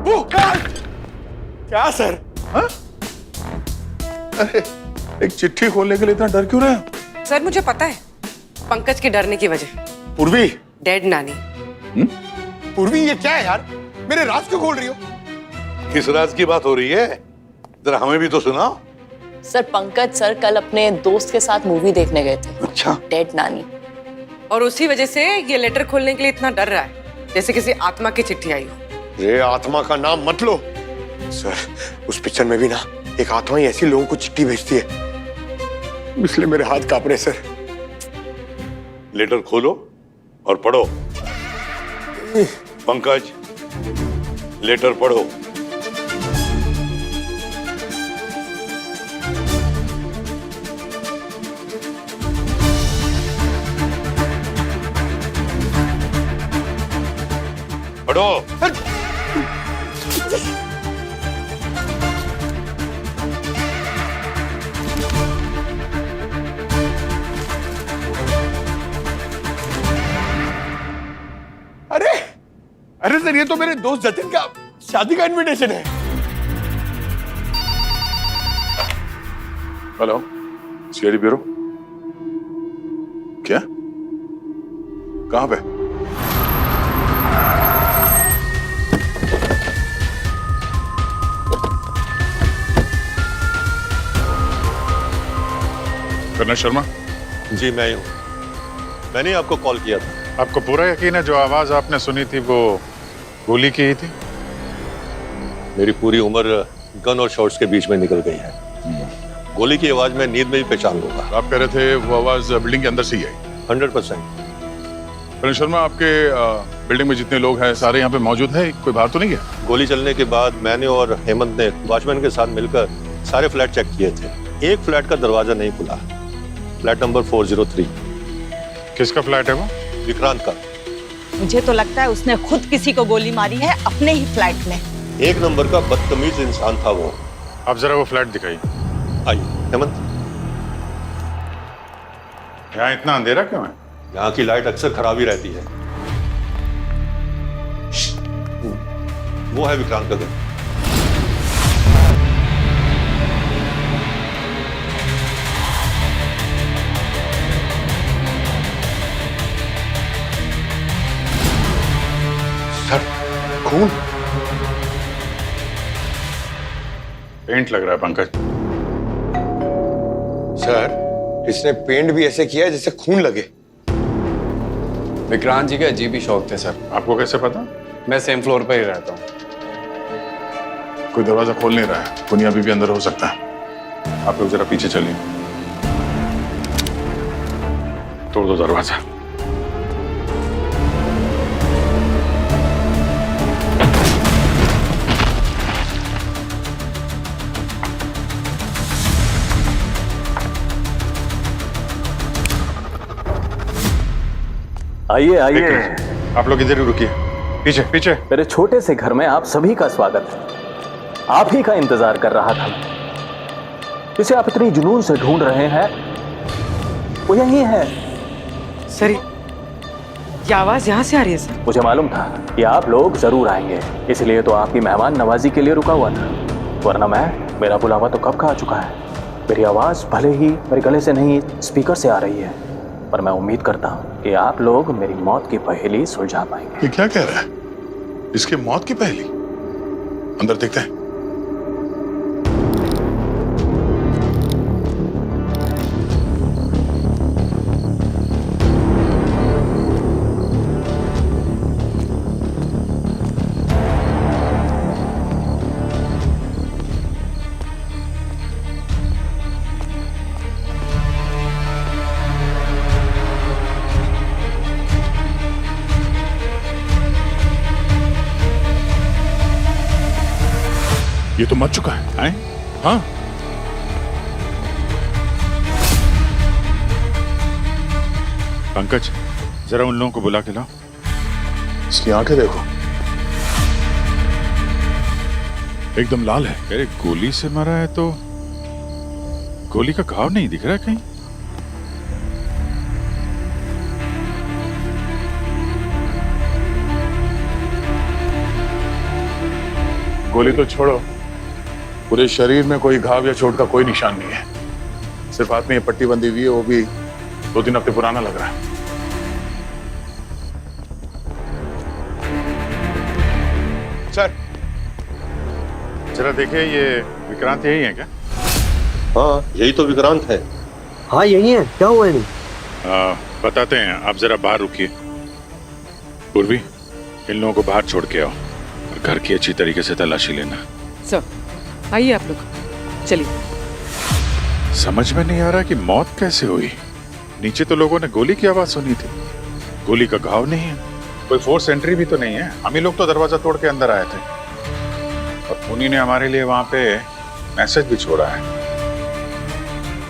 वो क्या सर? हाँ? अरे एक चिट्ठी खोलने के लिए इतना डर क्यों रहे हैं? सर मुझे पता है, पंकज के डरने की वजह पूर्वी। डेड नानी। पूर्वी ये क्या है यार? मेरे राज क्यों खोल रही हो? किस राज की बात हो रही है? जरा हमें भी तो सुनाओ। सर पंकज सर कल अपने दोस्त के साथ मूवी देखने गए थे। अच्छा। डेड नानी। और उसी वजह से ये लेटर खोलने के लिए इतना डर रहा है, जैसे किसी आत्मा की चिट्ठी आई हो। ये आत्मा का नाम मत लो सर। उस पिक्चर में भी ना एक आत्मा ही ऐसी लोगों को चिट्ठी भेजती है, इसलिए मेरे हाथ कांप रहे सर। लेटर खोलो और पढ़ो। पंकज, लेटर पढ़ो। पढ़ो। अरे अरे सर, ये तो मेरे दोस्त जतिन का शादी का इनविटेशन है। Hello, CID bureau. क्या? कहां पे? कर्नल शर्मा। जी मैं ही हूँ। मैंने आपको कॉल किया था। आपको पूरा यकीन है जो आवाज आपने सुनी थी वो गोली की ही थी? मेरी पूरी उम्र गन और शॉट्स के बीच में निकल गई है। गोली की आवाज में नींद में भी पहचान लूंगा। आप कह रहे थे वो आवाज बिल्डिंग के अंदर से ही आई? 100%। कर्नल शर्मा, आपके बिल्डिंग में जितने लोग हैं सारे यहाँ पे मौजूद है? कोई बाहर तो नहीं गया? गोली चलने के बाद मैंने और हेमंत ने वॉचमैन के साथ मिलकर सारे फ्लैट चेक किए थे। एक फ्लैट का दरवाजा नहीं खुला, फ्लैट नंबर 403। किसका फ्लैट है वो? विक्रांत का। मुझे तो लगता है उसने खुद किसी को गोली मारी है अपने ही फ्लैट में। 1 नंबर का बदतमीज इंसान था वो। आप जरा वो फ्लैट दिखाइए। आइए हेमंत। यहाँ इतना अंधेरा क्यों है? यहाँ की लाइट अक्सर खराबी रहती है। वो है विक्रांत का घर। सर खून। पेंट लग रहा है पंकज। सर इसने पेंट भी ऐसे किया है जैसे खून लगे। विक्रांत जी के अजीब ही शौक थे सर। आपको कैसे पता? मैं सेम फ्लोर पर ही रहता हूँ। कोई दरवाजा खोल नहीं रहा है, कुनी अभी भी अंदर हो सकता है। आप लोग जरा पीछे चलिए, तोड़ दो दरवाजा। आइए आइए। आप लोग इधर ही रुकिए, पीछे पीछे। मेरे छोटे से घर में आप सभी का स्वागत है। आप ही का इंतजार कर रहा था। जिसे आप इतनी जुनून से ढूंढ रहे हैं वो यही है। सर ये आवाज यहाँ से आ रही है सर? मुझे मालूम था कि आप लोग जरूर आएंगे, इसलिए तो आपकी मेहमान नवाजी के लिए रुका हुआ था। वरना मेरा बुलावा तो कब का आ चुका है। मेरी आवाज भले ही मेरे गले से नहीं स्पीकर से आ रही है, पर मैं उम्मीद करता हूँ कि आप लोग मेरी मौत की पहेली सुलझा पाएंगे। ये क्या कह रहा है? इसके मौत की पहेली? अंदर देखते हैं। ये तो मर चुका है। हाँ, पंकज जरा उन लोगों को बुला के लाओ। इसकी आंखें देखो, एकदम लाल है। अरे गोली से मरा है तो गोली का घाव नहीं दिख रहा है कहीं। गोली तो छोड़ो, पूरे शरीर में कोई घाव या चोट का कोई निशान नहीं है। सिर्फ हाथ में ये पट्टी बंधी हुई है, वो भी 2-3 हफ्ते पुराना लग रहा है। सर जरा देखिए, ये विक्रांत यही है क्या? हाँ, यही तो विक्रांत है। हाँ यही है, क्या हुआ है? बताते हैं, आप जरा बाहर रुकिए। पूर्वी, इन लोगों को बाहर छोड़ के आओ और घर की अच्छी तरीके से तलाशी लेना। सर आइए आप लोग, चलिए। समझ में नहीं आ रहा कि मौत कैसे हुई। नीचे तो लोगों ने गोली की आवाज सुनी थी, गोली का घाव नहीं है, कोई फोर्स एंट्री भी तो नहीं है। हम ही लोग तो दरवाजा तोड़ के अंदर आए थे और पुनी ने हमारे लिए वहां पे मैसेज भी छोड़ा है।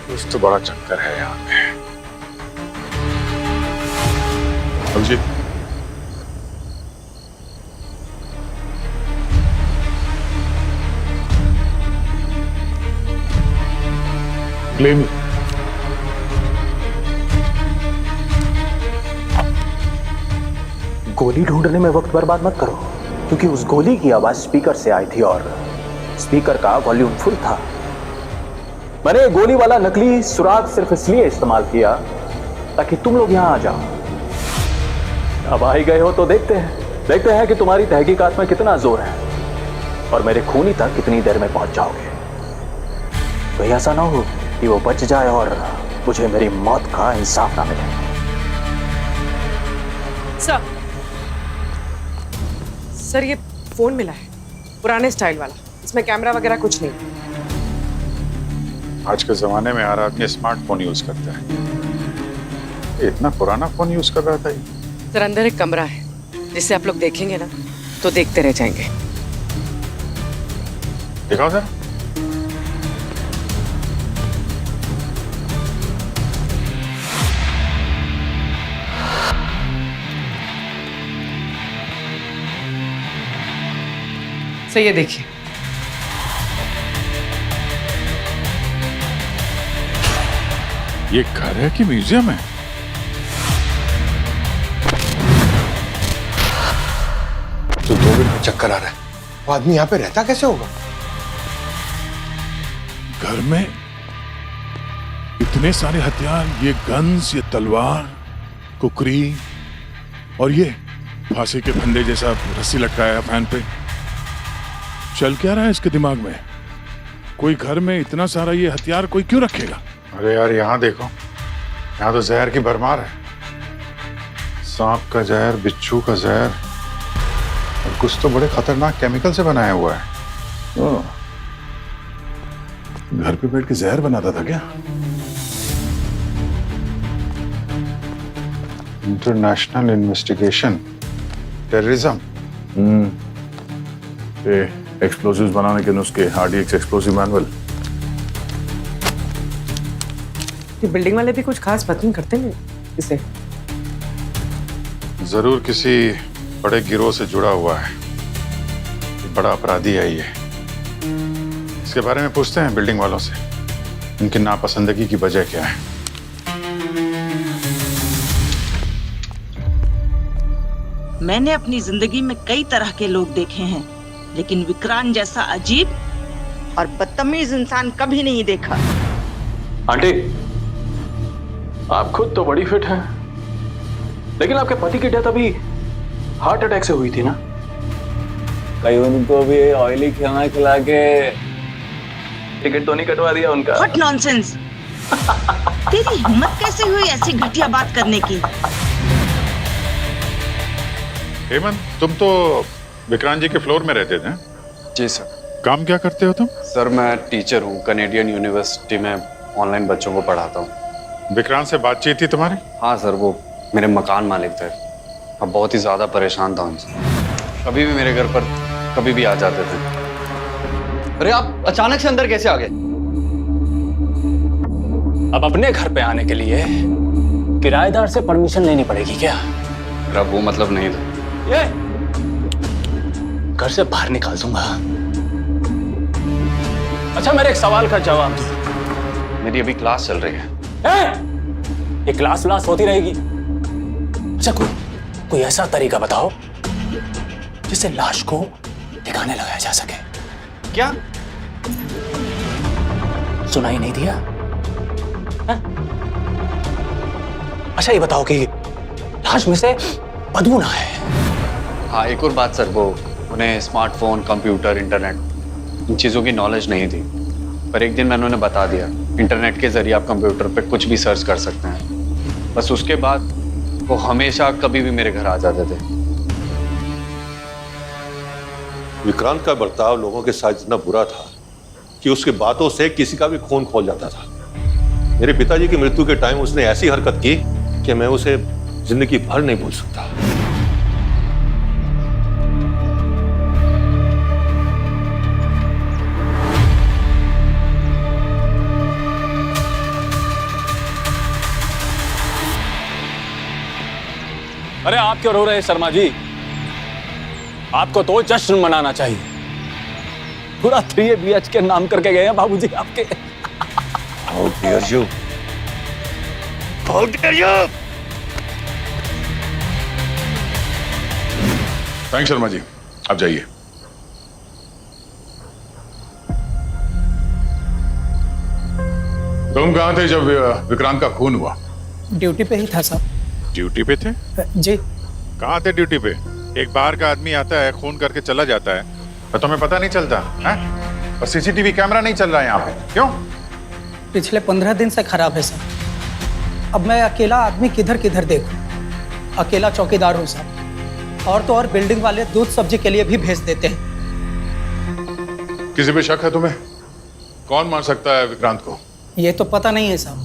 कुछ तो बड़ा चक्कर है यहाँ पे। अभिजीत, ब्लेम गोली ढूंढने में वक्त बर्बाद मत करो, क्योंकि उस गोली की आवाज स्पीकर से आई थी और स्पीकर का वॉल्यूम फुल था। मैंने गोली वाला नकली सुराग सिर्फ इसलिए इस्तेमाल किया ताकि तुम लोग यहां आ जाओ। अब आ ही गए हो तो देखते हैं कि तुम्हारी तहकीकात में कितना जोर है और मेरे खूनी तक कितनी देर में पहुंच जाओगे। कहीं ऐसा ना हो कि वो बच जाए और मुझे मेरी मौत का इंसाफ ना मिले। सर ये फोन मिला है, पुराने स्टाइल वाला, इसमें कैमरा वगैरह कुछ नहीं। आज के जमाने में हर आदमी स्मार्टफोन यूज करता है, ये इतना पुराना फोन यूज कर रहा था ये। सर अंदर एक कमरा है जिसे आप लोग देखेंगे ना तो देखते रह जाएंगे। दिखाओ सर। सर ये देखिए, ये घर है कि म्यूजियम है? तो 2 मिनट में चक्कर आ रहा है, वो आदमी यहाँ पे रहता कैसे होगा? घर में इतने सारे हथियार, ये गन्स, ये तलवार, कुकरी और ये फांसी के फंदे जैसा रस्सी लटकाया फैन पे। चल क्या रहा है इसके दिमाग में? कोई घर में इतना सारा ये हथियार कोई क्यों रखेगा? अरे यार यहाँ देखो, यहाँ तो जहर की भरमार है। सांप का जहर, बिच्छू का जहर और कुछ तो बड़े खतरनाक केमिकल से बनाया हुआ है। घर पे बैठ के जहर बनाता था क्या? इंटरनेशनल इन्वेस्टिगेशन, टेररिज्म, एक्सप्लोसिव्स बनाने के नुस्खे, RDX एक्सप्लोसिव मैनुअल। ये बिल्डिंग वाले भी कुछ खास पसंद करते नहीं इसे। जरूर किसी बड़े गिरोह से जुड़ा हुआ है, बड़ा अपराधी है ये। इसके बारे में पूछते हैं बिल्डिंग वालों से, इनकी नापसंदगी की वजह क्या है। मैंने अपनी जिंदगी में कई तरह के लोग देखे हैं, लेकिन विक्रांत जैसा अजीब और बदतमीज इंसान कभी नहीं देखा। आंटी, आप खुद तो बड़ी फिट हैं, लेकिन आपके पति की डेथ अभी हार्ट अटैक से हुई थी ना? कहीं उनको भी ऑयली खाना खिला के टिकट तो नहीं कटवा दिया उनका? What nonsense! तेरी हिम्मत कैसे हुई ऐसी घटिया बात करने की? हेमंत, तुम तो विक्रांत जी के फ्लोर में रहते थे? जी सर। काम क्या करते हो तुम? सर मैं टीचर हूँ, कनेडियन यूनिवर्सिटी में ऑनलाइन बच्चों को पढ़ाता हूँ। विक्रांत से बातचीत थी तुम्हारी? हाँ सर, वो मेरे मकान मालिक थे, अब बहुत ही ज़्यादा परेशान था उनसे। कभी भी मेरे घर पर कभी भी आ जाते थे। अरे आप अचानक से अंदर कैसे आ गए? अब अपने घर पे आने के लिए किराएदार से परमिशन लेनी पड़ेगी क्या? मेरा वो मतलब नहीं था। ये घर से बाहर निकाल दूंगा। अच्छा, मेरे एक सवाल का जवाब दो। मेरी अभी क्लास चल रही है। ये क्लास होती रहेगी? अच्छा, कोई ऐसा तरीका बताओ जिससे लाश को ठिकाने लगाया जा सके। क्या? सुनाई नहीं दिया? हाँ? अच्छा ये बताओ कि लाश में से बदबू ना है? हाँ, एक और बात सर, वो उन्हें स्मार्टफोन, कंप्यूटर, इंटरनेट इन चीज़ों की नॉलेज नहीं थी। पर एक दिन मैंने उन्हें बता दिया, इंटरनेट के जरिए आप कंप्यूटर पे कुछ भी सर्च कर सकते हैं। बस उसके बाद वो हमेशा कभी भी मेरे घर आ जाते थे। विक्रांत का बर्ताव लोगों के साथ इतना बुरा था कि उसकी बातों से किसी का भी खून खौल जाता था। मेरे पिताजी की मृत्यु के टाइम उसने ऐसी हरकत की कि मैं उसे जिंदगी भर नहीं भूल सकता। अरे आप क्यों रो रहे हैं शर्मा जी? आपको तो जश्न मनाना चाहिए। पूरा 3 BHK नाम करके गए हैं बाबूजी आपके। How dare you? How dare you? Thanks Sharma ji, आप जाइए। तुम कहाँ थे जब विक्रांत का खून हुआ? ड्यूटी पे ही था साहब। ड्यूटी पे थे? जी। कहाँ थे ड्यूटी पे? एक बाहर का आदमी आता है, खून करके चला जाता है, तो तुम्हें पता नहीं चलता है? और CCTV कैमरा नहीं चल रहा है यहाँ पे, क्यों? पिछले 15 दिन से खराब है साहब। अब मैं अकेला आदमी किधर किधर देखूं? अकेला चौकीदार हूँ साहब। और तो और बिल्डिंग वाले दूध सब्जी के लिए भी भेज देते हैं। किसी पे शक है तुम्हें? कौन मार सकता है विक्रांत को? ये तो पता नहीं है साहब।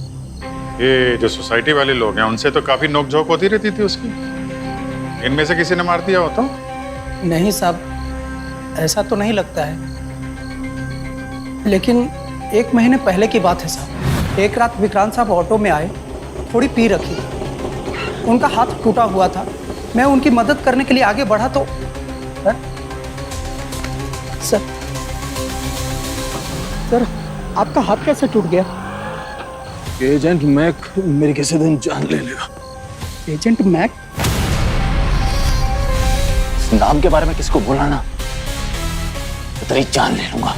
ये जो सोसाइटी वाले लोग हैं, उनसे तो काफी नोकझोंक होती रहती थी उसकी। इनमें से किसी ने मार दिया हो तो? नहीं साहब, ऐसा तो नहीं लगता है। लेकिन 1 महीने पहले की बात है साहब। एक रात विक्रांत साहब ऑटो में आए, थोड़ी पी रखी, उनका हाथ टूटा हुआ था। मैं उनकी मदद करने के लिए आगे बढ़ा तो सर आपका हाथ कैसे टूट गया? एजेंट मैक मेरी किसी दिन जान ले लेगा। Agent Mac? इस नाम के बारे में किसको बोला ना, तो तेरी जान ले लूंगा।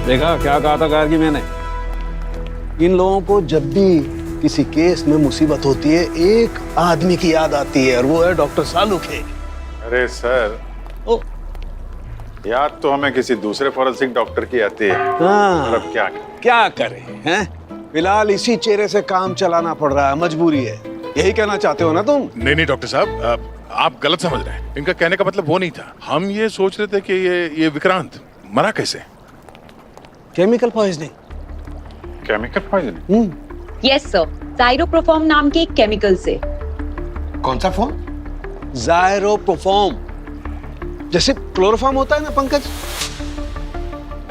देखा क्या कहा था कार की मैंने? इन लोगों को जब भी किसी केस में मुसीबत होती है, एक आदमी की याद आती है, और वो है डॉक्टर सालुखे। अरे सर, याद तो हमें किसी दूसरे फॉरेंसिक डॉक्टर की आती है। हाँ, और अब क्या करें हैं? फिलहाल इसी चेहरे से काम चलाना पड़ रहा है, मजबूरी है। यही कहना चाहते हो ना तुम? नहीं डॉक्टर साहब, आप गलत समझ रहे हैं। इनका कहने का मतलब वो नहीं था। हम ये सोच रहे थे कि ये विक्रांत मरा कैसे? Chemical poisoning. Chemical poisoning? Yes sir, जाइरोप्रोफॉर्म नाम के एक केमिकल से। कौन सा फॉर्म? जाइरोप्रोफॉर्म। जैसे क्लोरोफॉर्म होता है ना पंकज,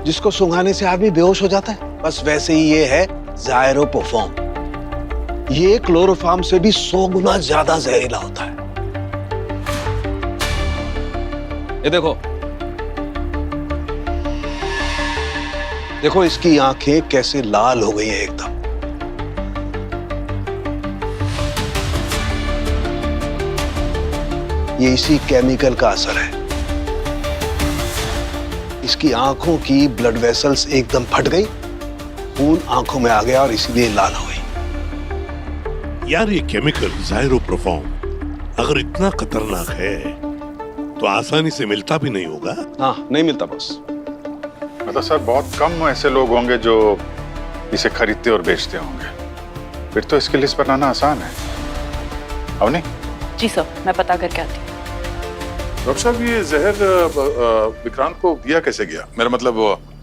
जिसको सुंघाने से आदमी बेहोश हो जाता है, बस वैसे ही ये है जाइरोप्रोफॉर्म। ये क्लोरोफॉर्म से भी 100 गुना ज्यादा जहरीला होता है। ये देखो, देखो इसकी आंखें कैसे लाल हो गई हैं एकदम। ये इसी केमिकल का असर है। इसकी आंखों की ब्लड वेसल्स एकदम फट गई, खून आंखों में आ गया और इसीलिए लाल हो गई। यार ये केमिकल जाइरोप्रोफॉर्म अगर इतना खतरनाक है तो आसानी से मिलता भी नहीं होगा। हाँ, नहीं मिलता बस। मतलब सर, बहुत कम ऐसे लोग होंगे जो इसे खरीदते और बेचते होंगे। फिर तो इसकी लिस्ट बनाना आसान है। अब नहीं? जी सर, मैं पता करके आती हूँ। डॉक्टर साहब, ये जहर विक्रांत को दिया कैसे गया? मेरा मतलब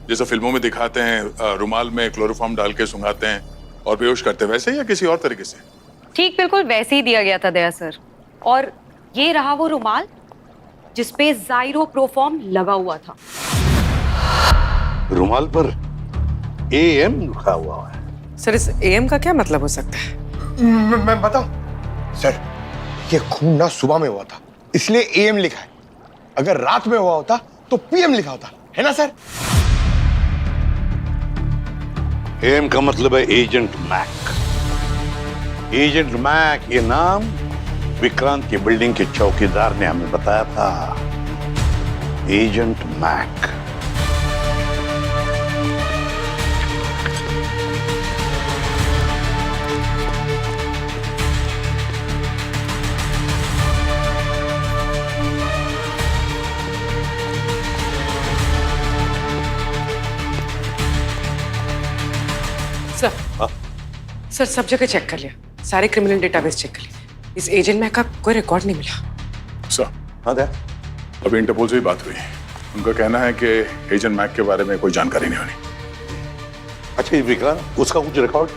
जैसे फिल्मों में दिखाते हैं, रुमाल में क्लोरोफॉर्म डाल के सुंघाते हैं और बेहोश करते हैं, वैसे या किसी और तरीके से? ठीक बिल्कुल वैसे ही दिया गया था दया सर। और ये रहा वो रुमाल जिसपे जाइरोप्रोफॉर्म लगा हुआ था। रुमाल पर AM लिखा हुआ है। सर, इस AM का क्या मतलब हो सकता है? मैं बताऊं सर, ये खून ना सुबह में हुआ था, इसलिए AM लिखा है। अगर रात में हुआ होता तो PM लिखा होता, है ना सर? एम का मतलब है एजेंट मैक। एजेंट मैक ये नाम विक्रांत की बिल्डिंग के चौकीदार ने हमें बताया था। Agent Mac. सर सब जगह चेक कर लिया, सारे क्रिमिनल डेटाबेस चेक कर लिए, इस एजेंट में का कोई रिकॉर्ड नहीं मिला। सर हाँ दे। अभी इंटरपोल से ही बात हुई, उनका कहना है कि एजेंट मैक के बारे में कोई जानकारी नहीं होनी। अच्छा ये विक्रांत, उसका कुछ रिकॉर्ड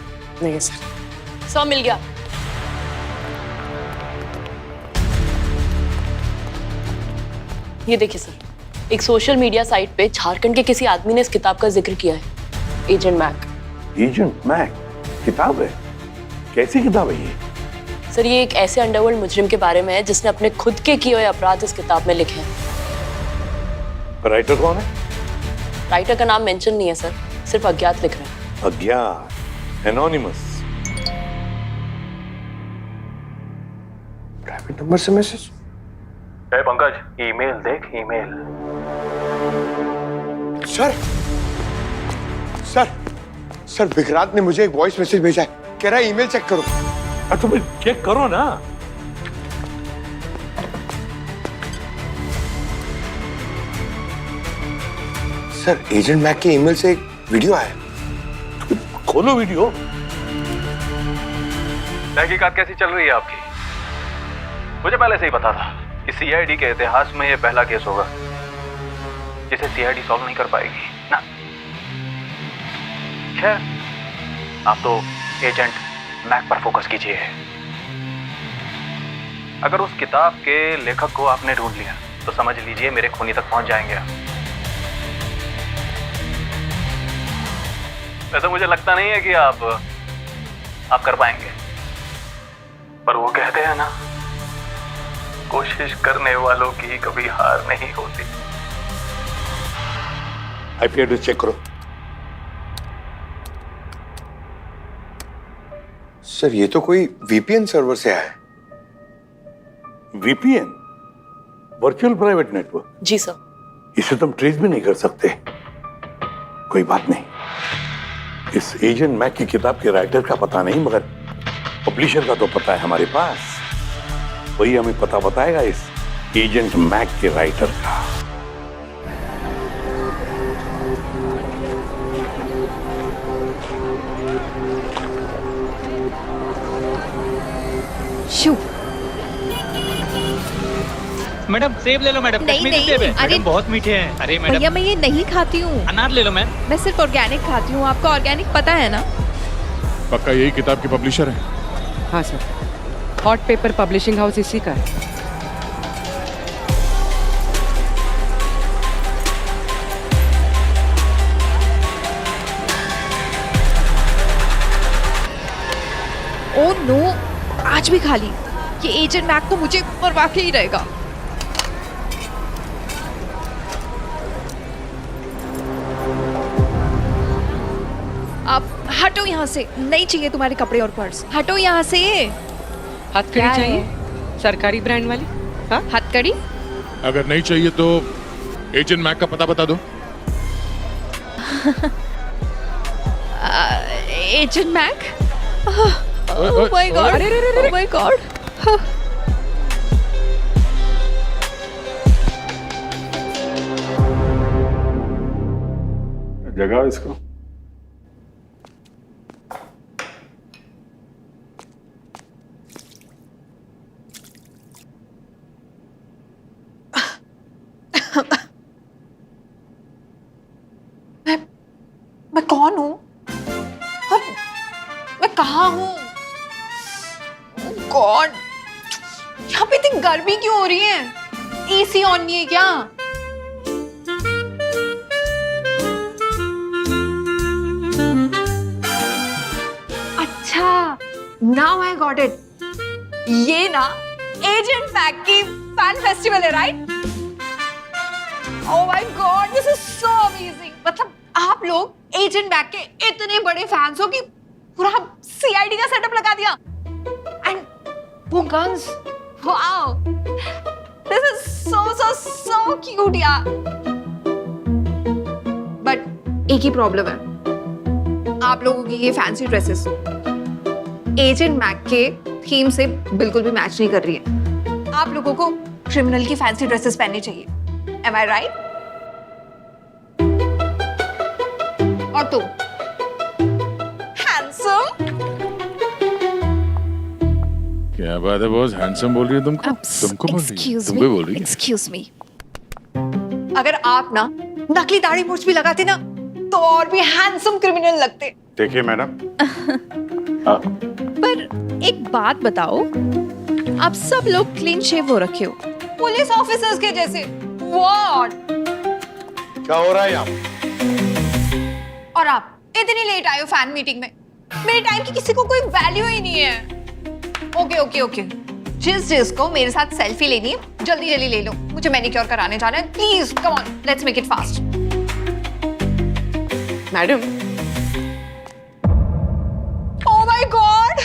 नहीं है सर। सब मिल गया। ये देखिए सर, एक सोशल मीडिया साइट पे झारखंड के किसी आदमी ने इस किताब का जिक्र किया है, एजेंट मैक। एजेंट मैक किताब है? कैसी किताब है ये? सर ये एक ऐसे अंडरवर्ल्ड मुजरिम के बारे में है जिसने अपने खुद के किए हुए अपराध इस किताब में लिखे हैं। राइटर कौन है? राइटर का नाम मेंशन नहीं है सर, सिर्फ अज्ञात लिख रहे हैं। अज्ञात, एनोनिमस। प्राइवेट नंबर से मैसेज। पंकज, ईमेल देख, email. Sir sir sir Vikrant ने मुझे एक वॉइस मैसेज भेजा है, कह रहा है ईमेल चेक करो। तो भाई चेक करो ना। सर एजेंट मैक के ईमेल से एक वीडियो आया। खोलो वीडियो। तहकीकात कैसी चल रही है आपकी? मुझे पहले से ही पता था कि सीआईडी के इतिहास में ये पहला केस होगा जिसे सीआईडी सॉल्व नहीं कर पाएगी ना। खैर, आप तो एजेंट मैक पर फोकस कीजिए। अगर उस किताब के लेखक को आपने ढूंढ लिया तो समझ लीजिए मेरे खूनी तक पहुंच जाएंगे आप। वैसे मुझे लगता नहीं है कि आप कर पाएंगे, पर वो कहते हैं ना, कोशिश करने वालों की कभी हार नहीं होती। आईपी एड्रेस चेक करो। सर ये तो कोई वीपीएन सर्वर से आया है। वीपीएन? Virtual private network? जी सर। इसे तुम ट्रेस भी नहीं कर सकते। कोई बात नहीं, इस एजेंट मैक की किताब के राइटर का पता नहीं, मगर पब्लिशर का तो पता है हमारे पास। वही हमें पता बताएगा इस एजेंट मैक के राइटर का। शू। मैडम सेब ले लो मैडम। नहीं नहीं, सेब है अरे मैडम, बहुत मीठे हैं। अरे मैडम भैया मैं ये नहीं खाती हूँ। अनार ले लो मैम। मैं सिर्फ ऑर्गेनिक खाती हूँ, आपको ऑर्गेनिक पता है ना। पक्का यही किताब के पब्लिशर है? हाँ sir, hot paper publishing house इसी का है। ओह नो, आज भी खाली। ये एजेंट मैक तो मुझे मरवा के ही रहेगा। आप हटो यहाँ से, नहीं चाहिए तुम्हारे कपड़े और पर्स। हटो यहाँ से। हथकड़ी चाहिए? सरकारी ब्रांड वाली? हाँ हथकड़ी? अगर नहीं चाहिए तो एजेंट मैक का पता बता दो। Agent Mac? Oh my God! Oh my God! जगाओ इसको। मैं कौन हूँ और मैं कहाँ हूँ? गॉड, यहाँ पे इतनी गर्मी क्यों हो रही है? एसी ऑन नहीं है क्या? अच्छा, नाउ आई गॉट इट। ये ना एजेंट मैक की फैन फेस्टिवल है, right? Oh my God, this is so amazing. मतलब आप लोग एजेंट मैक के इतने बड़े फैंस हो कि पूरा सीआईडी का सेटअप लगा दिया। एंड वो guns, wow, this is so cute यार। बट एक ही प्रॉब्लम है, आप लोगों की ये फैंसी ड्रेसेस एजेंट मैक के थीम से बिल्कुल भी मैच नहीं कर रही है। आप लोगों को क्रिमिनल की फैंसी ड्रेसेस पहननी चाहिए। Am I right? और तुम हैंडसम। क्या बात है बॉस, हैंडसम बोल रही है तुमको बोल रही है, तुमको बोल रही है। एक्सक्यूज मी, अगर आप ना नकली दाढ़ी मूंछ भी लगाते ना तो और भी हैंडसम क्रिमिनल लगते। देखिए मैडम, पर एक बात बताओ, आप सब लोग क्लीन शेव हो रखे हो, पुलिस ऑफिसर्स के जैसे। व्हाट? क्या हो रहा है यहाँ? और आप इतनी लेट आए हो फैन मीटिंग में। मेरे टाइम की किसी को कोई वैल्यू ही नहीं है। ओके, जिसको मेरे साथ सेल्फी लेनी है जल्दी ले लो। मुझे मैनिक्योर कराने जाना है। Please come on, let's make it fast. Madam, oh my God,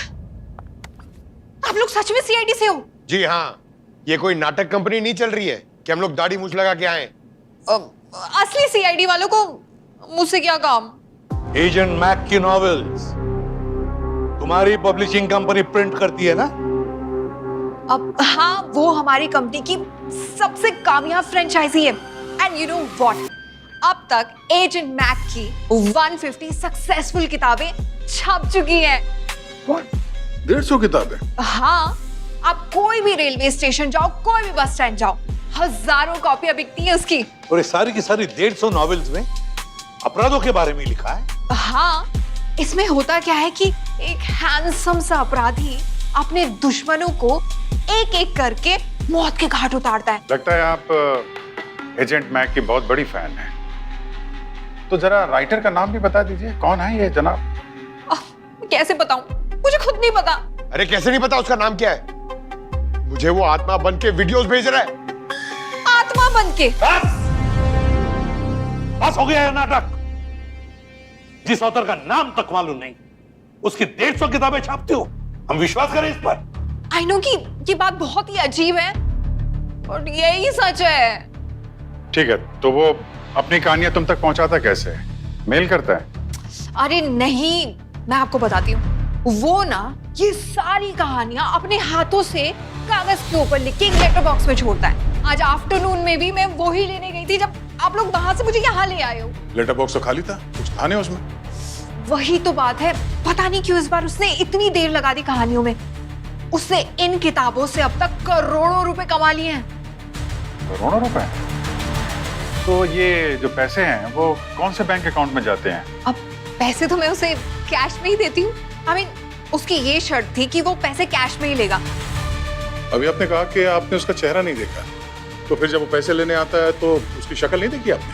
आप लोग सच में सीआईडी से हो? जी हाँ, ये कोई नाटक कंपनी नहीं चल रही है कि हम लोग दाढ़ी मूछ लगा के आए। असली सीआईडी वालों को मुझसे क्या काम? एजेंट मैक की नॉवेल्स तुम्हारी पब्लिशिंग कंपनी प्रिंट करती है ना? अब हाँ, वो हमारी कंपनी की सबसे कामयाब फ्रेंचाइजी है। एंड यू नो व्हाट, अब तक एजेंट मैक की 150 सक्सेसफुल किताबें छप चुकी हैं। 150 किताबें? हाँ, आप कोई भी रेलवे स्टेशन जाओ, कोई भी बस स्टैंड जाओ, हजारों कॉपियां बिकती है उसकी। और ये सारी की सारी 150 नॉवेल्स में अपराधों के बारे में लिखा है। हाँ, इसमें होता क्या है कि एक हैंडसम सा अपराधी अपने दुश्मनों को एक एक करके मौत के घाट उतारता है। लगता है आप एजेंट मैक की बहुत बड़ी फैन हैं। तो जरा राइटर का नाम भी बता दीजिए, कौन है ये जनाब? कैसे बताऊं, मुझे खुद नहीं पता। अरे कैसे नहीं पता उसका नाम क्या है? मुझे वो आत्मा बन के वीडियोस भेज रहा है। आत्मा बन के? बस हो गया है नाटक। जिस ऑथर का नाम तक मालूम नहीं, उसकी 150 किताबें छापते हो, हम विश्वास करें इस पर? आई नो कि ये बात बहुत ही अजीब है और यही सच है। ठीक है, तो वो अपनी कहानियां तुम तक पहुंचाता कैसे है? मेल करता है? अरे नहीं, मैं आपको बताती हूँ। वो ना ये सारी कहानियां अपने हाथों से कागज के ऊपर लिख के एक लेटर बॉक्स में छोड़ता है। आज आफ्टरनून में भी मैं वो ही लेने गई थी जब आप लोग वहां से मुझे यहाँ ले आए हो। लेटर बॉक्स तो खाली था, कुछ था नहीं उसमें। वही तो बात है, पता नहीं क्यों इस बार उसने इतनी देर लगा दी कहानियों में। उसने इन किताबों से अब तक करोड़ों रुपए कमा लिए हैं। करोड़ों रुपए? तो ये जो पैसे हैं वो कौन से बैंक अकाउंट में जाते हैं? अब पैसे तो मैं उसे कैश में ही देती हूँ। I mean, उसकी ये शर्त थी कि वो पैसे कैश में ही लेगा। अभी आपने कहा कि आपने उसका चेहरा नहीं देखा, तो फिर जब वो पैसे लेने आता है तो उसकी शक्ल नहीं देखी आपने?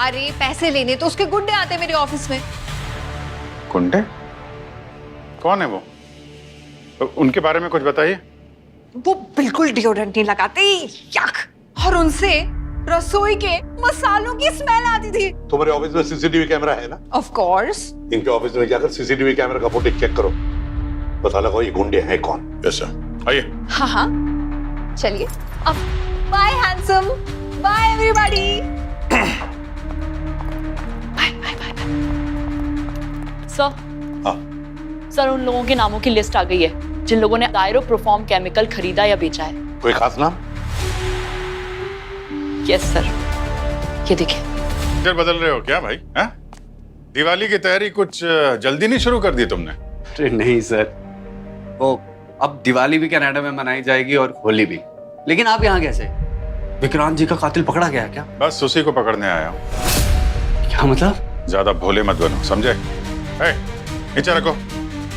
अरे पैसे लेने तो उसके गुंडे आते मेरे ऑफिस में। गुंडे? कौन है वो? उनके बारे में कुछ बताइए। वो बिल्कुल डिओड्रेंट नहीं लगाते, यक। और उनसे रसोई के मसालों की स्मेल आती थी। तुम्हारे ऑफिस में सीसीटीवी कैमरा है ना? Of course. इनके ऑफिस में जाकर सीसीटीवी कैमरा का फुटेज चेक करो, पता लगाओ ये गुंडे हैं कौन। यस सर, आइए। हाँ, चलिए अब। Bye handsome, bye everybody. Bye bye bye. Sir, sir उन लोगों के नामों की लिस्ट आ गई है जिन लोगों ने दायरो प्रोफॉर्म केमिकल खरीदा या बेचा है। कोई खास नाम? यस सर, ये देखिए। पिक्चर बदल रहे हो क्या भाई? हा? दिवाली की तैयारी कुछ जल्दी नहीं शुरू कर दी तुमने? अरे नहीं सर, वो अब दिवाली भी कनाडा में मनाई जाएगी और होली भी। लेकिन आप यहाँ कैसे? विक्रांत जी का कातिल पकड़ा गया क्या? बस उसी को पकड़ने आया हूँ। क्या मतलब? ज्यादा भोले मत बनो, समझे? नीचे रखो,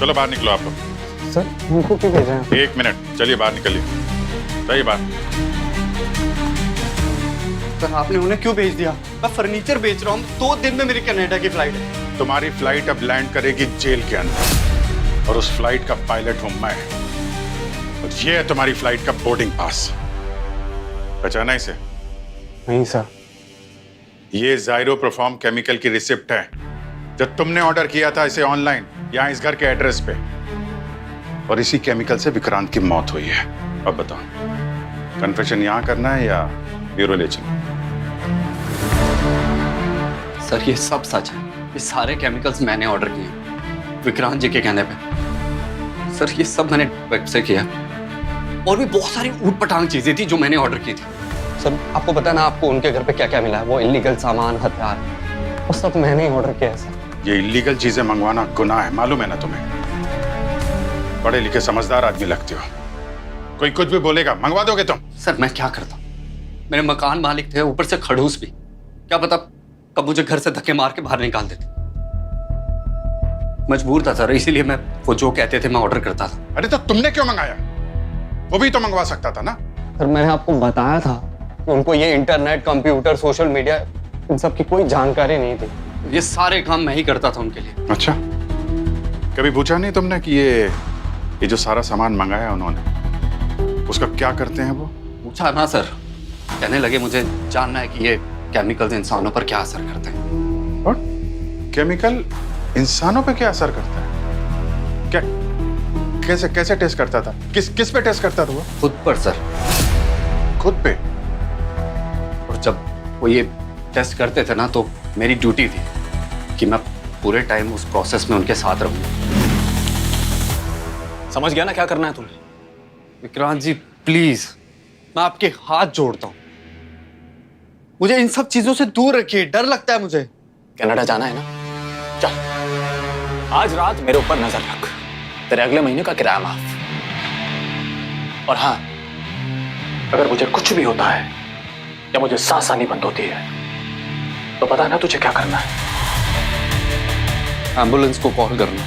चलो बाहर निकलो आप लोग। सर उनको क्यों भेजा है? 1 मिनट, चलिए बाहर निकलिए। सही बात। सर आपने उन्हें क्यों भेज दिया? मैं फर्नीचर बेच रहा हूँ, 2 दिन में मेरी कनाडा की फ्लाइट है। तुम्हारी फ्लाइट अब लैंड करेगी जेल के अंदर, और उस फ्लाइट का पायलट हूं मैं। और ये है तुम्हारी फ्लाइट का बोर्डिंग पास। पहचाना इसे? नहीं सर। ये जायरो परफॉर्म केमिकल की रिसिप्ट है। जब तुमने ऑर्डर किया था इसे ऑनलाइन यहाँ इस घर के एड्रेस पे, और इसी केमिकल से विक्रांत की मौत हुई है। अब बताओ, कन्फेशन यहाँ करना है या ब्यूरो ले चलो? सर ये सब सच है, ये सारे केमिकल्स मैंने ऑर्डर किए विक्रांत जी के कहने पे। सर ये सब मैंने वेब से किया, और भी बहुत सारी ऊटपटांग चीजें थी जो मैंने ऑर्डर की थी। सर आपको पता ना आपको उनके घर पे क्या क्या मिला है, वो इलीगल सामान, हथियार, वो सब मैंने ही ऑर्डर किया है सर। ये इलीगल चीजें मंगवाना गुनाह है, मालूम है ना तुम्हें? पढ़े लिखे समझदार आदमी लगते हो, कोई कुछ भी बोलेगा मंगवा दोगे तुम? सर मैं क्या करता हूँ, मेरे मकान मालिक थे, ऊपर से खड़ूस भी, क्या पता कब मुझे घर से धक्के मार के बाहर निकाल देते। मजबूर था सर, इसीलिए मैं वो जो कहते थे मैं ऑर्डर करता था। अरे तो तुमने क्यों मंगाया? वो भी तो मंगवा सकता था ना। सर मैंने आपको बताया था कि उनको ये इंटरनेट, कंप्यूटर, सोशल मीडिया, इन सब की कोई जानकारी नहीं थी। ये सारे काम मैं ही करता था उनके लिए। अच्छा, कभी पूछा नहीं तुमने कि ये जो सारा सामान मंगाया उन्होंने, उसका क्या करते हैं वो? पूछा ना सर, कहने लगे मुझे जानना है कि ये केमिकल्स इंसानों पर क्या असर करते हैं। और केमिकल इंसानों पे क्या असर करता है? क्या, कैसे कैसे टेस्ट करता था? किस पे टेस्ट करता था वो? खुद पर सर। खुद पे? और जब वो ये टेस्ट करते थे ना, तो मेरी ड्यूटी थी कि मैं पूरे टाइम उस प्रोसेस में उनके साथ रहूं। समझ गया ना क्या करना है तुम्हें? विक्रांत जी प्लीज, मैं आपके हाथ जोड़ता हूं, मुझे इन सब चीजों से दूर रखिए, डर लगता है मुझे। कनाडा जाना है ना? चल, आज रात मेरे ऊपर नजर रख, तेरे अगले महीने का किराया माफ। और हाँ, अगर मुझे कुछ भी होता है या मुझे सांस आनी बंद होती है तो पता ना तुझे क्या करना है? एम्बुलेंस को कॉल करना।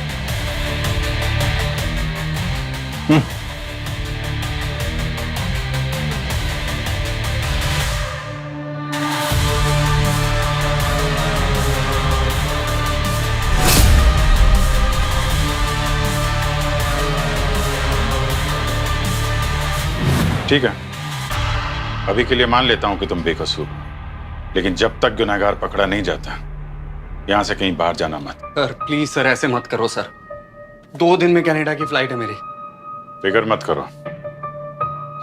ठीक है, अभी के लिए मान लेता हूं कि तुम बेकसूर हो, लेकिन जब तक गुनहगार पकड़ा नहीं जाता यहां से कहीं बाहर जाना मत। सर प्लीज सर, ऐसे मत करो सर, 2 दिन में कनाडा की फ्लाइट है मेरी। फिक्र मत करो,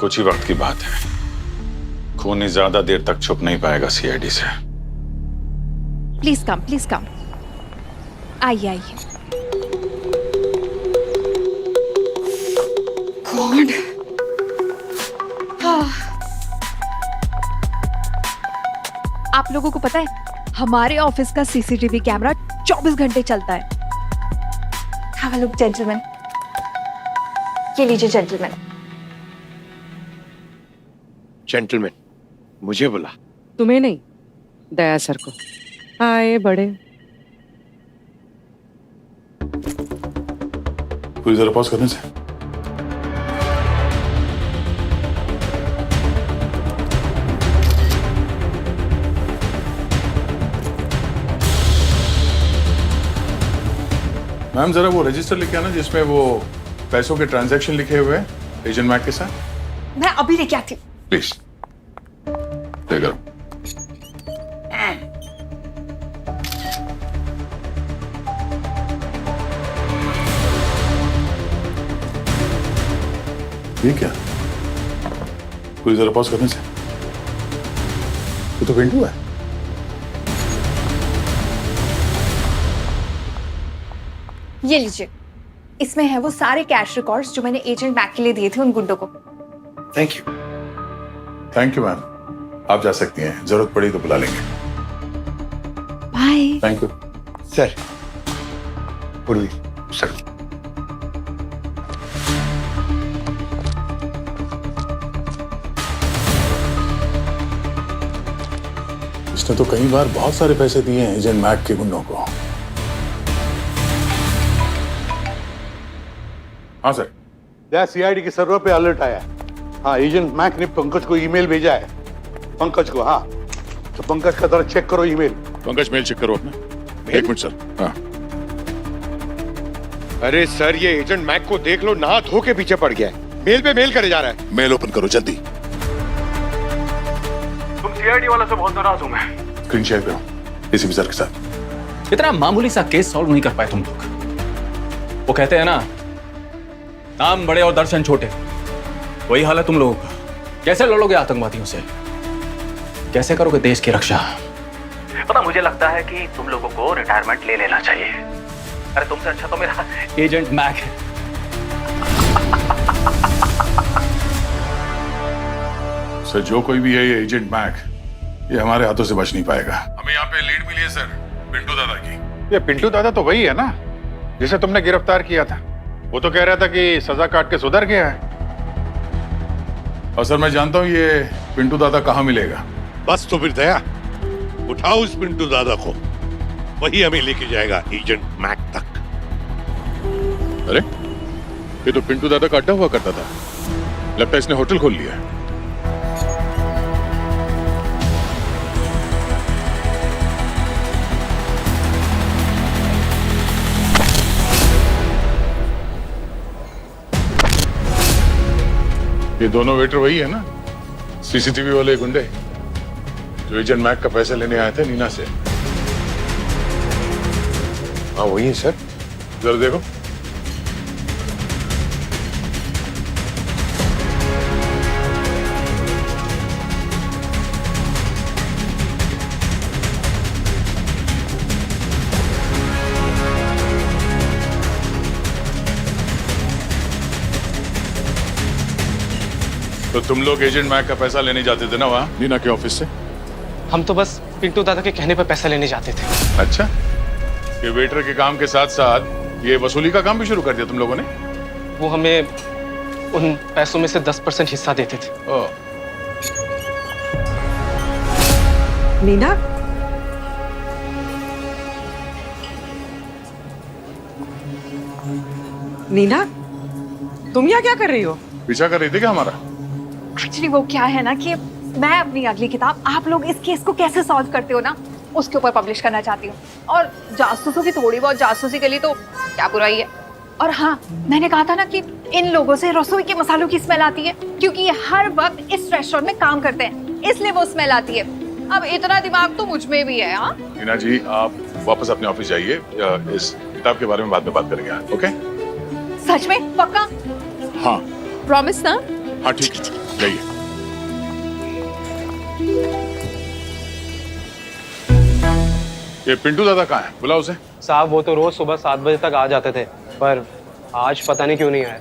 कुछ ही वक्त की बात है। खून ज्यादा देर तक छुप नहीं पाएगा सीआईडी से। प्लीज कम, आइए। गॉड, आप लोगों को पता है हमारे ऑफिस का सीसीटीवी कैमरा 24 घंटे चलता है। हैव अ लुक जेंटलमैन, ये लीजिए जेंटलमैन। जेंटलमैन मुझे बुला? तुम्हें नहीं, दया सर को। आए बड़े। कोई जरा पॉज करने से। मैम जरा वो रजिस्टर लिखे आना जिसमें वो पैसों के ट्रांजैक्शन लिखे हुए हैं एजेंट मैक के साथ। मैं अभी लेके आती हूँ। प्लीज ले करो। ये क्या? कोई जरा पॉज करने से। ये तो पिंटू है। ये लीजिए, इसमें है वो सारे कैश रिकॉर्ड्स जो मैंने एजेंट मैक के लिए दिए थे उन गुंडों को। Thank you. Thank you ma'am, आप जा सकती हैं, जरूरत पड़ी तो बुला लेंगे। बाय। Thank you sir. पूर्वी सर। इसने तो कई बार बहुत सारे पैसे दिए हैं एजेंट मैक के गुंडों को। हाँ सर। सीआईडी के सर्वर पे अलर्ट आया है। हाँ, एजेंट मैक ने पंकज को ईमेल भेजा है। पंकज को? हाँ, तो पंकज का जरा चेक करो ईमेल। पंकज मेल चेक करो अपना। 1 मिनट सर। हाँ। अरे सर, ये एजेंट मैक को देख लो, नहा धो के पीछे पड़ गया है, मेल पे मेल करे जा रहा है। मेल ओपन करो जल्दी। तुम सीआईडी वाला से बहुत नाराज हूं मैं। स्क्रीन शेयर करो एसीपी सर के साथ। इतना मामूली सा केस सॉल्व नहीं कर पाए तुम लोग। वो कहते हैं ना, नाम बड़े और दर्शन छोटे। वही हाल है तुम लोगों का। कैसे लड़ोगे आतंकवादियों से? कैसे करोगे देश की रक्षा? पता, मुझे लगता है कि तुम लोगों को रिटायरमेंट ले लेना चाहिए। अरे तुमसे अच्छा तो मेरा एजेंट मैक है। सर, जो कोई भी है ये एजेंट मैक, ये हमारे हाथों से बच नहीं पाएगा। हमें यहाँ पे लीड मिली है सर, पिंटू दादा की। ये पिंटू दादा तो वही है ना जिसे तुमने गिरफ्तार किया था। वो तो कह रहा था कि सजा काट के सुधर गया है। और सर, मैं जानता हूँ ये पिंटू दादा कहाँ मिलेगा। बस तो फिर दया, उठाओ उस पिंटू दादा को, वही हमें लेके जाएगा एजेंट मैक तक। अरे, ये तो पिंटू दादा का अड्डा हुआ करता था। लगता है इसने होटल खोल लिया है। ये दोनों वेटर वही है ना, सीसीटीवी वाले गुंडे जो एजेंट मैक का पैसा लेने आए थे नीना से। हाँ वही है सर। जरा देखो। तो तुम लोग एजेंट मैक का पैसा लेने जाते थे ना वहाँ नीना के ऑफिस से? हम तो बस पिंटू दादा के कहने पर पैसा लेने जाते थे। अच्छा, ये वेटर के काम के साथ साथ ये वसूली का काम भी शुरू कर दिया तुम लोगों ने? वो हमें उन पैसों में से 10% हिस्सा देते थे। नीना, नीना, तुम यहाँ क्या कर रही हो? पीछा कर रही थी क्या हमारा? एक्चुअली वो क्या है ना कि मैं अपनी अगली किताब आप लोग इस केस को कैसे सॉल्व करते हो ना उसके ऊपर पब्लिश करना चाहती हूँ। और जासूसों की थोड़ी बहुत जासूसी के लिए तो क्या बुराई है। और हाँ, मैंने कहा था ना कि इन लोगों से रसोई के मसालों की स्मेल आती है क्योंकि ये हर वक्त इस रेस्टोरेंट में काम करते हैं, इसलिए वो स्मेल आती है। अब इतना दिमाग तो मुझ में भी है। हाँ नीना जी, आप वापस अपने ऑफिस जाइए। इस किताब के बारे में बाद में बात करेंगे। ओके? सच में? पक्का? हाँ। प्रॉमिस ना? हाँ ठीक है, जाइए। ये पिंटू दादा कहाँ है? बुलाओ उसे। साहब वो तो रोज सुबह 7 बजे तक आ जाते थे, पर आज पता नहीं क्यों नहीं आए।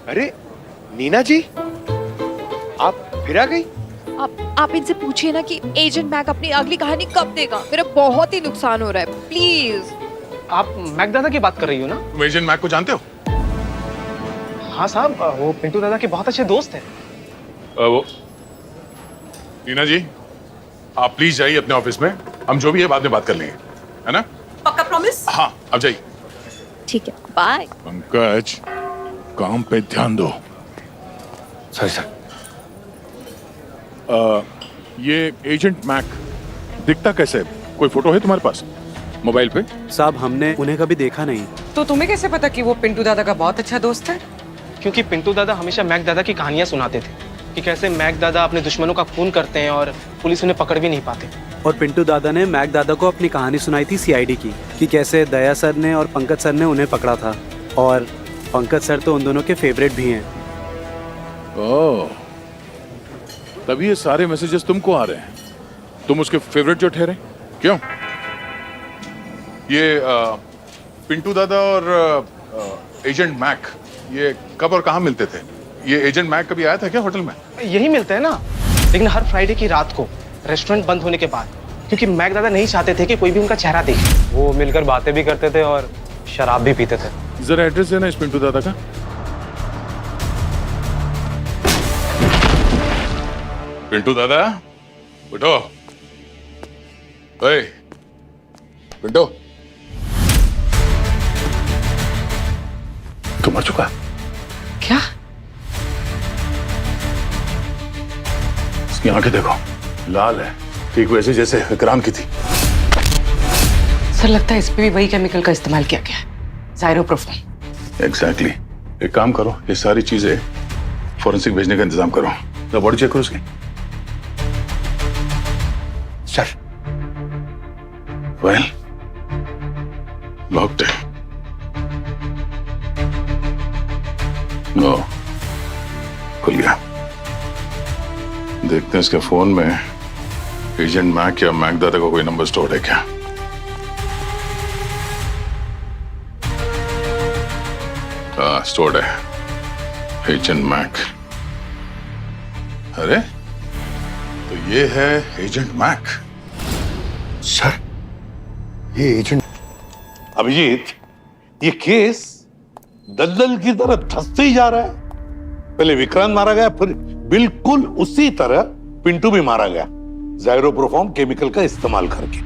अरे नीना जी, आप फिर आ गई? आप इनसे पूछिए ना कि एजेंट मैक अपनी अगली कहानी कब देगा। मेरा बहुत ही नुकसान हो रहा है, प्लीज। आप मैक दादा की बात कर रही हो ना? तुम एजेंट मैक को जानते हो? हाँ साहब, वो पिंटू दादा के बहुत अच्छे दोस्त हैं। वो नीना जी, आप प्लीज जाइए अपने ऑफिस में। हम जो भी है बाद में बात कर लेंगे, है ना? पक्का प्रॉमिस? हाँ, अब जाइए। ठीक है, बाय। पंकज, काम पे ध्यान दो। सर सर, ये एजेंट मैक दिखता कैसे है? कोई फोटो है तुम्हारे पास मोबाइल पे? साहब हमने उन्हें कभी देखा नहीं। तो तुम्हें कैसे पता कि वो पिंटू दादा का बहुत अच्छा दोस्त है? क्योंकि पिंटू दादा हमेशा मैक दादा की कहानियां सुनाते थे कि कैसे मैक दादा अपने दुश्मनों का खून करते हैं और पुलिस उन्हें पकड़ भी नहीं पाते। और पिंटू दादा ने मैक दादा को अपनी कहानी सुनाई थी सीआईडी की, कि कैसे दया सर ने और पंकज सर ने उन्हें पकड़ा था। और पंकज सर तो उन दोनों के फेवरेट भी हैं। ओह, तभी ये सारे मैसेजेस तुमको आ रहे हैं। तुम उसके फेवरेट जो ठहरे? क्यों? ये पिंटू दादा और एजेंट मैक ये कब और कहाँ मिलते थे? ये एजेंट मैक कभी आया था क्या होटल में? यही मिलते हैं ना, लेकिन हर फ्राइडे की रात को रेस्टोरेंट बंद होने के बाद, क्योंकि मैक दादा नहीं चाहते थे कि कोई भी उनका चेहरा देखे। वो मिलकर बातें भी करते थे और शराब भी पीते थे। जरा एड्रेस देना इस पिंटू दादा का। पिंटू दादा, उठो। ओए, पिंटू, तू मर चुका। क्या? इसकी आंखें देखो, लाल है, ठीक वैसे जैसे विक्रांत की थी। सर, लगता है इस पे भी वही केमिकल का इस्तेमाल किया गया है, जाइरोप्रोफेन। एग्जैक्टली। एक काम करो, ये सारी चीजें फॉरेंसिक भेजने का इंतजाम करो। बॉडी चेक करो उसकी। वेल लॉक्ड है। नो, खुल गया। देखते हैं इसके फोन में एजेंट मैक या मैक दादा का कोई नंबर स्टोर है क्या। हाँ, स्टोर्ड है एजेंट मैक। अरे तो ये है एजेंट मैक। सर, ये एजेंट अभिजीत, ये केस दलदल की तरह धंसते ही जा रहा है। पहले विक्रांत मारा गया, फिर बिल्कुल उसी तरह पिंटू भी मारा गया, जायरोप्रोफॉर्म केमिकल का इस्तेमाल करके।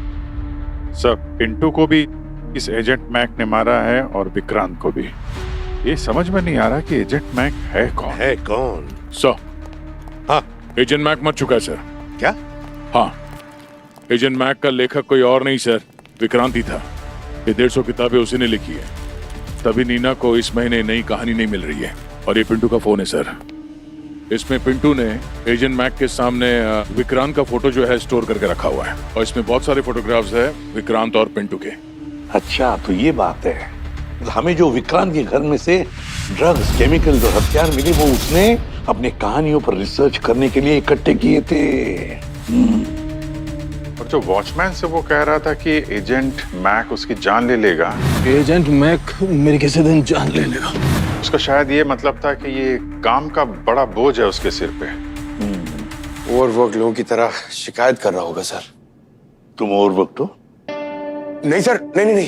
सर, पिंटू को भी इस एजेंट मैक ने मारा है और विक्रांत को भी। ये समझ में नहीं आ रहा कि एजेंट मैक है कौन। है कौन? सर, हाँ, एजेंट मैक मर चुका है सर। क्या? हाँ, एजेंट मैक का लेखक कोई और नहीं सर, विक्रांत ही था। ये 150 किताबें उसी ने लिखी है। तभी नीना को इस महीने नई कहानी नहीं मिल रही है। और ये पिंटू का फोन है सर। इसमें पिंटू ने एजेंट मैक के सामने विक्रांत का फोटो जो है स्टोर करके रखा हुआ है, और इसमें बहुत सारे फोटोग्राफ्स है विक्रांत और पिंटू के। अच्छा, तो ये बात है। हमें जो विक्रांत के घर में से ड्रग्स, केमिकल और हथियार मिले, वो उसने अपने कहानियों पर रिसर्च करने के लिए इकट्ठे किए थे। और जो वॉचमैन से वो कह रहा था कि एजेंट मैक उसकी जान ले लेगा। एजेंट मैक मेरी किसी दिन जान ले लेगा। उसका शायद ये मतलब था कि ये काम का बड़ा बोझ है उसके सिर पे। ओवरवर्क लोगों की तरह शिकायत कर रहा होगा सर। तुम ओवरवर्क हो? नहीं सर, नहीं नहीं नहीं।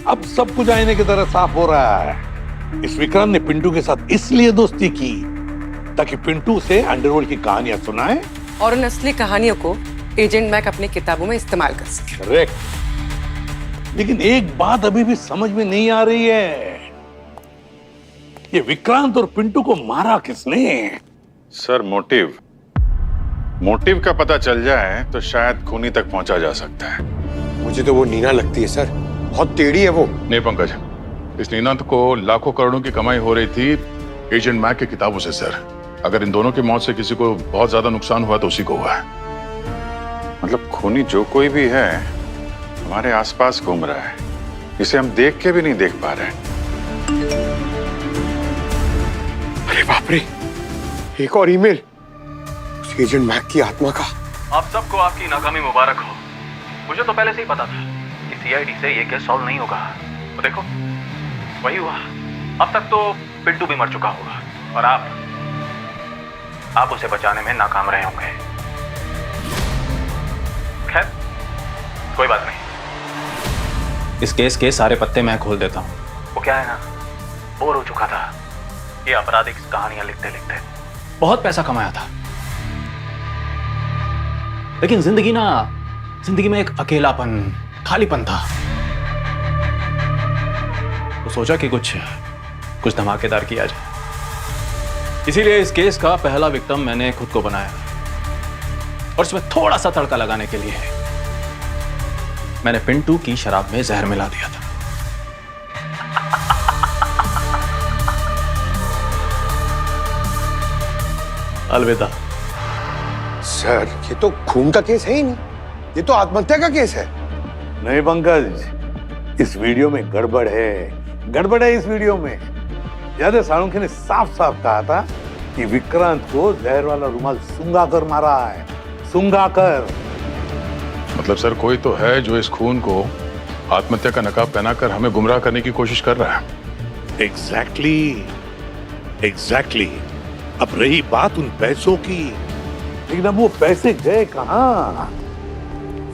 अब सब कुछ आईने की तरह साफ हो रहा है। इस विक्रांत ने पिंटू के साथ इसलिए दोस्ती की ताकि पिंटू से अंडरवर्ल्ड की कहानियां सुनाए और उन असली कहानियों को एजेंट मैक अपनी किताबों में इस्तेमाल कर सके। करेक्ट। लेकिन एक बात अभी भी समझ में नहीं आ रही है, ये विक्रांत और पिंटू को मारा किसने? सर, मोटिव का पता चल जाए तो शायद खूनी तक पहुंचा जा सकता है। मुझे तो वो नीना लगती है सर, बहुत टेढ़ी है वो। नहीं पंकज, इस नीना को लाखों करोड़ों की कमाई हो रही थी एजेंट मैक की किताबों से सर। अगर इन दोनों की मौत से किसी को बहुत ज्यादा नुकसान हुआ तो उसी को हुआ है। मतलब खूनी जो कोई भी है हमारे आसपास घूम रहा है, इसे हम देख के भी नहीं देख पा रहे हैं। अरे बाप रे, एक और ईमेल उस एजेंट मैक की आत्मा का। आप सबको आपकी नाकामी मुबारक हो। मुझे तो पहले से ही पता था कि सीआईडी से ये केस सॉल्व नहीं होगा। तो देखो, वही हुआ। अब तक तो पिंटू भी मर चुका होगा और आप उसे बचाने में नाकाम रहे होंगे। खैर, कोई बात नहीं। इस केस के सारे पत्ते मैं खोल देता हूँ। वो क्या है ना, बोर हो चुका था ये आपराधिक कहानियां लिखते लिखते। बहुत पैसा कमाया था, लेकिन जिंदगी में एक अकेलापन, खालीपन था। तो सोचा कि कुछ धमाकेदार किया जाए। इसीलिए इस केस का पहला विक्टिम मैंने खुद को बनाया, और इसमें थोड़ा सा तड़का लगाने के लिए मैंने पिंटू की शराब में जहर मिला दिया था। अलविदा। सर, ये तो खून का केस है ही नहीं, ये तो आत्महत्या का केस है। नहीं पंकज, इस वीडियो में गड़बड़ है इस वीडियो में। याद है, साळुंखे ने साफ साफ कहा था कि विक्रांत को जहर वाला रुमाल सूंघा कर मारा है, सूंघा कर। मतलब सर, कोई तो है जो इस खून को आत्महत्या का नकाब पहनाकर हमें गुमराह करने की कोशिश कर रहा है। एग्जैक्टली। अब रही बात उन पैसों की, लेकिन अब वो पैसे गए कहाँ?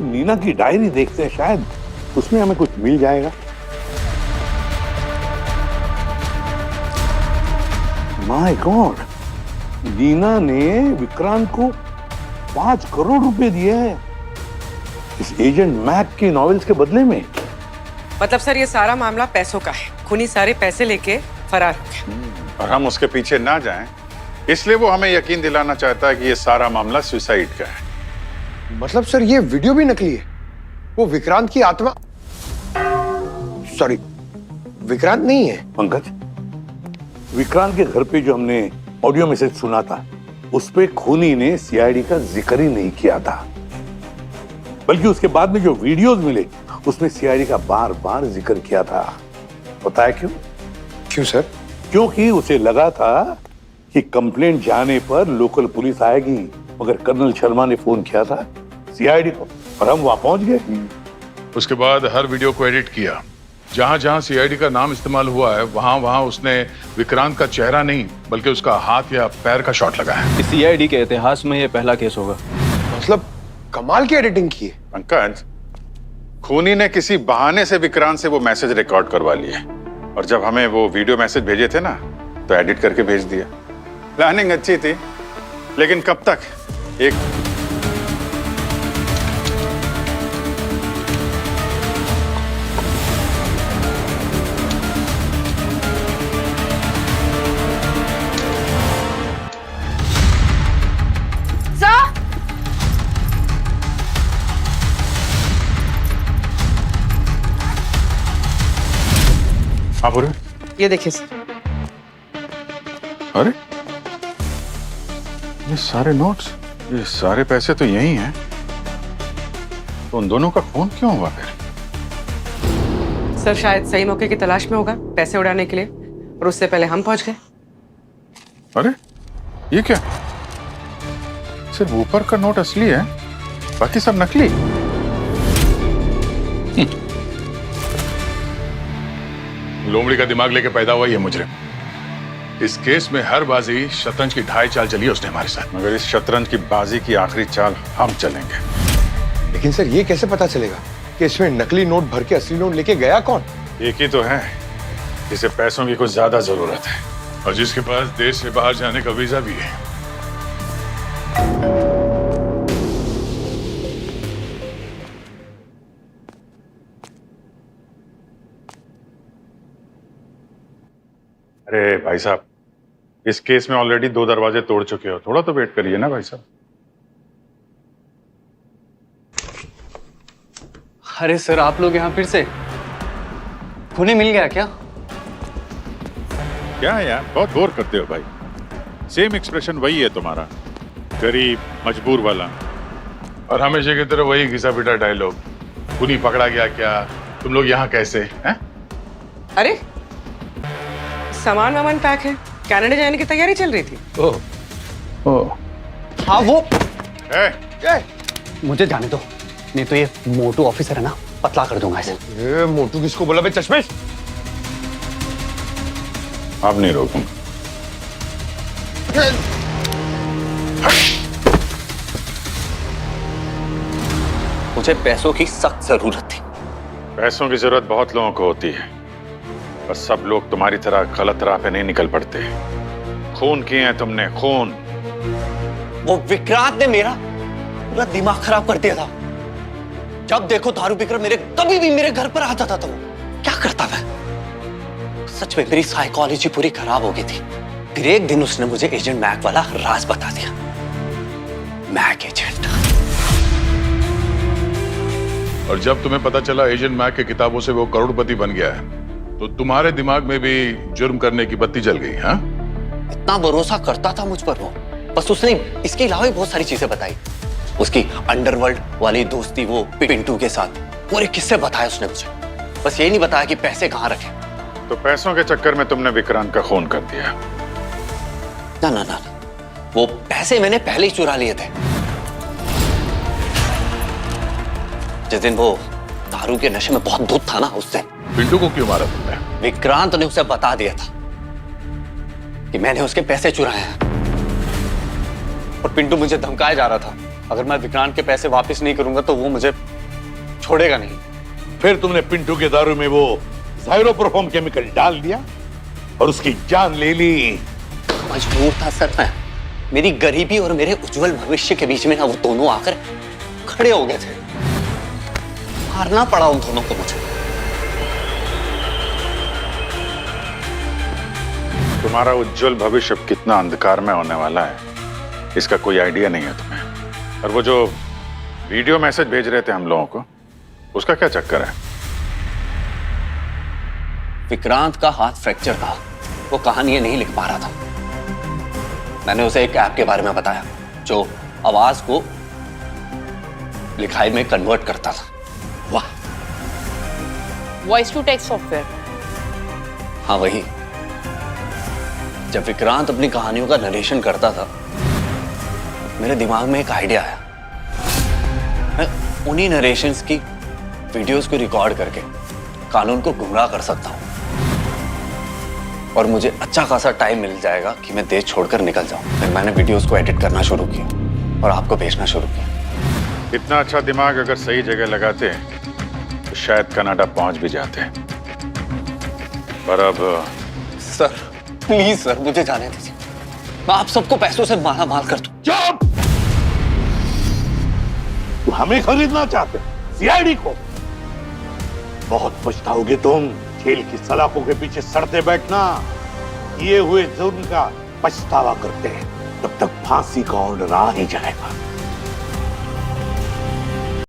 नीना की डायरी देखते हैं, शायद उसमें हमें कुछ मिल जाएगा। माय गॉड, नीना ने विक्रांत को 5 करोड़ रुपए दिए हैं इस एजेंट मैक के नॉवेल्स के बदले में। मतलब सर, ये सारा मामला पैसों का है। खूनी सारे पैसे लेके फरार हो गया। और हम उसके पीछे ना जाएं, इसलिए वो हमें यकीन दिलाना चाहता है कि ये सारा मामला सुसाइड का है। मतलब सर, ये वीडियो भी नकली है। वो विक्रांत की आत्मा, सॉरी, विक्रांत नहीं है। पंकज, विक्रांत के घर पे जो हमने ऑडियो मैसेज सुना था, उस पे खूनी ने सीआईडी का जिक्र ही नहीं किया था। बल्कि उसके बाद में जो वीडियोस मिले उसमें सीआईडी का बार बार जिक्र किया था। पता है क्यों? क्यों सर? क्योंकि उसे लगा था कि कंप्लेंट जाने पर लोकल पुलिस आएगी, मगर कर्नल शर्मा ने फोन किया था सीआईडी को और हम वहां पहुंच गए। उसके बाद हर वीडियो को एडिट किया। जहां जहां सीआईडी का नाम इस्तेमाल हुआ है वहां वहां उसने विक्रांत का चेहरा नहीं बल्कि उसका हाथ या पैर का शॉट लगाया है। सीआईडी के इतिहास में ये पहला केस होगा। मतलब कमाल की एडिटिंग की है। पंकज, खूनी ने किसी बहाने से विक्रांत से वो मैसेज रिकॉर्ड करवा लिए और जब हमें वो वीडियो मैसेज भेजे थे ना तो एडिट करके भेज दिया। प्लानिंग अच्छी थी, लेकिन कब तक? एक आप ये देखिए सर। अरे ये सारे नोट्स, ये सारे पैसे तो यही हैं। तो उन दोनों का खून क्यों हुआ फिर? सर शायद सही मौके की तलाश में होगा पैसे उड़ाने के लिए, और उससे पहले हम पहुंच गए। अरे ये क्या? सिर्फ ऊपर का नोट असली है, बाकी सब नकली। लोमड़ी का दिमाग लेके पैदा हुआ ये मुजरिम। इस केस में हर बाजी शतरंज की ढाई चाल चली है उसने हमारे साथ। मगर इस शतरंज की बाजी की आखिरी चाल हम चलेंगे। लेकिन सर ये कैसे पता चलेगा कि इसमें नकली नोट भर के असली नोट लेके गया कौन? एक ही तो है जिसे पैसों की कुछ ज्यादा जरूरत है और जिसके पास देश से बाहर जाने का वीजा भी है। अरे भाई साहब, इस केस में ऑलरेडी 2 दरवाजे तोड़ चुके हो, थोड़ा तो वेट करिए ना भाई साहब। अरे सर, आप लोग यहाँ फिर से? खूनी मिल गया क्या? क्या है यार, बहुत बोर करते हो भाई। सेम एक्सप्रेशन वही है तुम्हारा, गरीब मजबूर वाला। और हमेशा की तरह वही घिसा पिटा डायलॉग, खूनी पकड़ा गया क्या, तुम लोग यहाँ कैसे हैं? अरे सामान वामान पैक है, कनाडा जाने की तैयारी चल रही थी। ओह हाँ वो मुझे जाने दो, नहीं तो ये मोटू ऑफिसर है ना, पतला कर दूंगा इसे। ये मोटू किसको बोला बे चश्मेश? अब नहीं रोकूंगा। मुझे पैसों की सख्त जरूरत थी। पैसों की जरूरत बहुत लोगों को होती है, बस सब लोग तुम्हारी तरह गलत राह पे नहीं निकल पड़ते। खून किए हैं तुमने, खून। वो विक्रांत ने मेरा पूरा दिमाग खराब कर दिया था। जब देखो दारू पीकर कभी भी मेरे घर पर आता था तो वो क्या करता मैं? सच में मेरी साइकोलॉजी पूरी खराब हो गई थी। फिर एक दिन उसने मुझे एजेंट मैक वाला राज बता दिया। Mac agent. और जब तुम्हें पता चला एजेंट मैक के किताबों से वो करोड़पति बन गया है तो तुम्हारे दिमाग में भी जुर्म करने की बत्ती जल गई। हाँ, इतना भरोसा करता था मुझ पर वो, बस उसने इसके अलावा भी बहुत सारी चीजें बताई। उसकी अंडरवर्ल्ड वाली दोस्ती वो पिंटू के साथ, पूरे किस्से बताए उसने मुझे। बस ये नहीं बताया कि पैसे कहाँ रखे। तो पैसों के चक्कर में तुमने विक्रांत का खून कर दिया? ना ना ना, वो पैसे मैंने पहले ही चुरा लिए थे। जिस दिन वो दारू के नशे में बहुत धुत था ना, उस दिन। पिंटू को क्यों मारा तुमने? विक्रांत ने उसे बता दिया था कि मैंने उसके पैसे चुराए हैं, और पिंटू मुझे धमकाया जा रहा था अगर मैं विक्रांत के पैसे वापस नहीं करूंगा तो वो मुझे छोड़ेगा नहीं। फिर तुमने पिंटू के दारू में वो जाइरोप्रोफॉर्म केमिकल डाल दिया और उसकी जान ले ली। मजबूर था सर मैं। मेरी गरीबी और मेरे उज्जवल भविष्य के बीच में ना वो दोनों आकर खड़े हो गए थे। मारना पड़ा उन दोनों को मुझे। तुम्हारा उज्जवल भविष्य कितना अंधकार में होने वाला है इसका कोई आइडिया नहीं है तुम्हें। और वो जो वीडियो मैसेज भेज रहे थे हम लोगों को, उसका क्या चक्कर है? विक्रांत का हाथ फ्रैक्चर था, वो कहानी नहीं लिख पा रहा था। मैंने उसे एक ऐप के बारे में बताया जो आवाज को लिखाई में कन्वर्ट करता था। वाह। Voice to text software. हाँ वही। जब विक्रांत अपनी कहानियों का नरेशन करता था, मेरे दिमाग में एक आइडिया आया। मैं उन्हीं नरेशंस की वीडियोस को रिकॉर्ड करके कानून को गुमराह कर सकता हूँ और मुझे अच्छा खासा टाइम मिल जाएगा कि मैं देश छोड़कर निकल जाऊं। फिर मैंने वीडियोस को एडिट करना शुरू किया और आपको भेजना शुरू किया। इतना अच्छा दिमाग अगर सही जगह लगाते तो शायद कनाडा पहुंच भी जाते। पर अब सर प्लीज सर, मुझे जाने दीजिए। मैं आप सबको पैसों से माला माल कर दूं। चुप! तू हमें खरीदना चाहते, सीआईडी को? बहुत पछताओगे तुम। जेल की सलाखों के पीछे सड़ते बैठना, किए हुए जुर्म का पछतावा करते हैं, तब तक फांसी का ऑर्डर आ ही जाएगा।